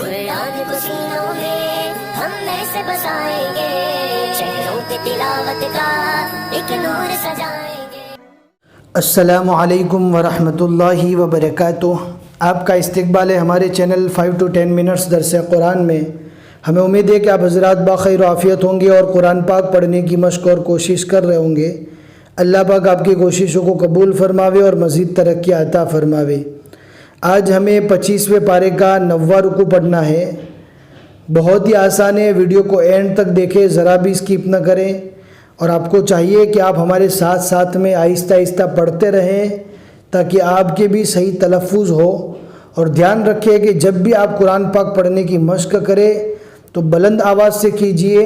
قرآن کو سینوں میں ہم ایسے بسائیں گے، شہروں پہ تلاوت کا ایک نور سجائیں گے۔ السلام علیکم ورحمۃ اللہ وبرکاتہ۔ آپ کا استقبال ہے ہمارے چینل 5 to 10 منٹس درس قرآن میں۔ ہمیں امید ہے کہ آپ حضرات بخیر و عافیت ہوں گے اور قرآن پاک پڑھنے کی مشق اور کوشش کر رہے ہوں گے۔ اللہ پاک آپ کی کوششوں کو قبول فرماوے اور مزید ترقی عطا فرماوے۔ آج ہمیں 25ویں پارے کا 9واں رکوع پڑھنا ہے۔ بہت ہی آسان ہے، ویڈیو کو اینڈ تک دیکھیں، ذرا بھی اسکپ نہ کریں، اور آپ کو چاہیے کہ آپ ہمارے ساتھ میں آہستہ آہستہ پڑھتے رہیں تاکہ آپ کے بھی صحیح تلفظ ہو۔ اور دھیان رکھیں کہ جب بھی آپ قرآن پاک پڑھنے کی مشق کریں تو بلند آواز سے کیجئے،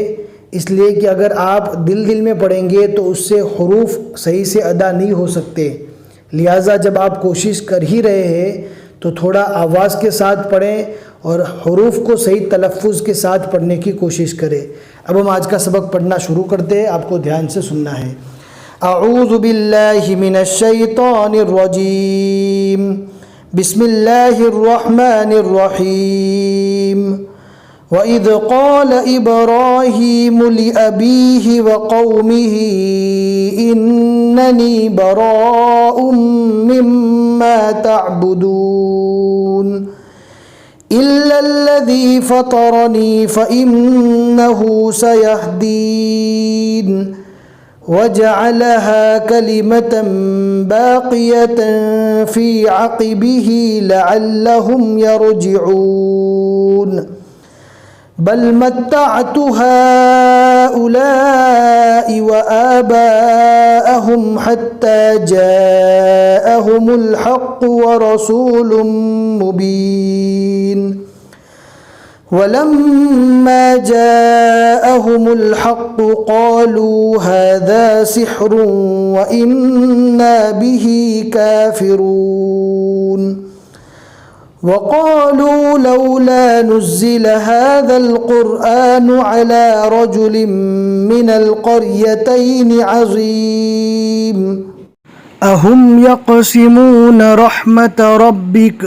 اس لیے کہ اگر آپ دل میں پڑھیں گے تو اس سے حروف صحیح سے ادا نہیں ہو سکتے۔ لہٰذا جب آپ کوشش کر ہی رہے ہیں تو تھوڑا آواز کے ساتھ پڑھیں اور حروف کو صحیح تلفظ کے ساتھ پڑھنے کی کوشش کریں۔ اب ہم آج کا سبق پڑھنا شروع کرتے ہیں، آپ کو دھیان سے سننا ہے۔ اعوذ باللہ من الشیطان الرجیم، بسم اللہ الرحمن الرحیم۔ وَإِذْ قَالَ إِبْرَاهِيمُ لِأَبِيهِ وَقَوْمِهِ إِنَّنِي بَرَاءٌ مِّمَّا تَعْبُدُونَ إِلَّا الَّذِي فَطَرَنِي فَإِنَّهُ سَيَهْدِينِ وَجَعَلَهَا كَلِمَةً بَاقِيَةً فِي عَقِبِهِ لَعَلَّهُمْ يَرْجِعُونَ بل متعت هؤلاء وآباءهم حتى جاءهم الحق ورسول مبين ولما جاءهم الحق قالوا هذا سحر وإنا به كافرون وقالوا لولا نزل هذا القرآن على رجل من القريتين عظيم أهم يقسمون رحمة ربك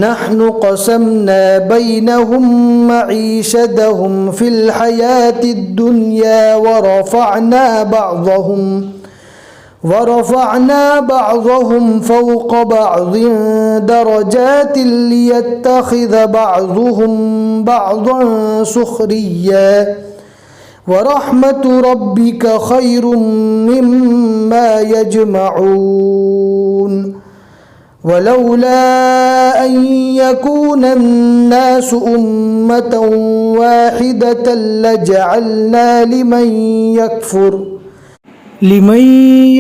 نحن قسمنا بينهم معيشتهم في الحياة الدنيا ورفعنا بعضهم فوق بعض درجات ليتخذ بعضهم بعضا سخريا ورحمة ربك خير مما يجمعون ولولا أن يكون الناس أمة واحدة لجعلنا لمن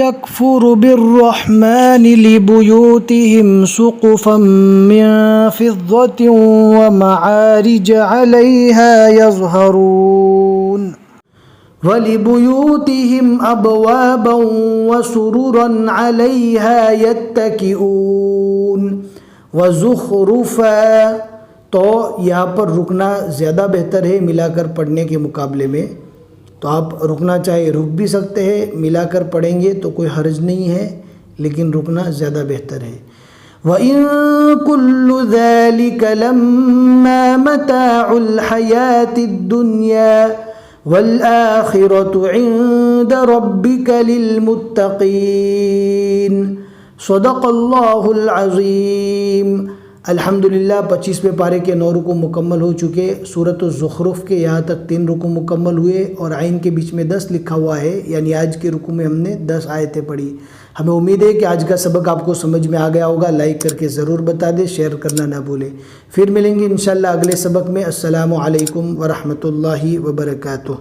يكفر بالرحمن لبيوتهم سقفا من فضة ومعارج عليها يظهرون ولبيوتهم أبوابا وسررا عليها يتكئون وزخرفا۔ تو یہاں پر رکنا زیادہ بہتر ہے ملا کر پڑھنے کے مقابلے میں، تو آپ رکنا چاہے رک بھی سکتے ہیں، ملا کر پڑھیں گے تو کوئی حرج نہیں ہے، لیکن رکنا زیادہ بہتر ہے۔ وَإِن كُلُّ ذَلِكَ لَمَّا مَتَاعُ الْحَيَاةِ الدُّنْيَا وَالْآخِرَةُ عِندَ رَبِّكَ لِلْمُتَّقِينَ صدق اللہ العظیم۔ الحمدللہ 25ویں پارے کے 9 رکوع مکمل ہو چکے۔ سورۃ الزخرف کے یہاں تک 3 رکوع مکمل ہوئے اور عین کے بیچ میں 10 لکھا ہوا ہے، یعنی آج کے رکوع میں ہم نے 10 آیتیں پڑھی۔ ہمیں امید ہے کہ آج کا سبق آپ کو سمجھ میں آ گیا ہوگا۔ لائک کر کے ضرور بتا دیں، شیئر کرنا نہ بھولیں۔ پھر ملیں گے انشاءاللہ اگلے سبق میں۔ السلام علیکم ورحمۃ اللہ وبرکاتہ۔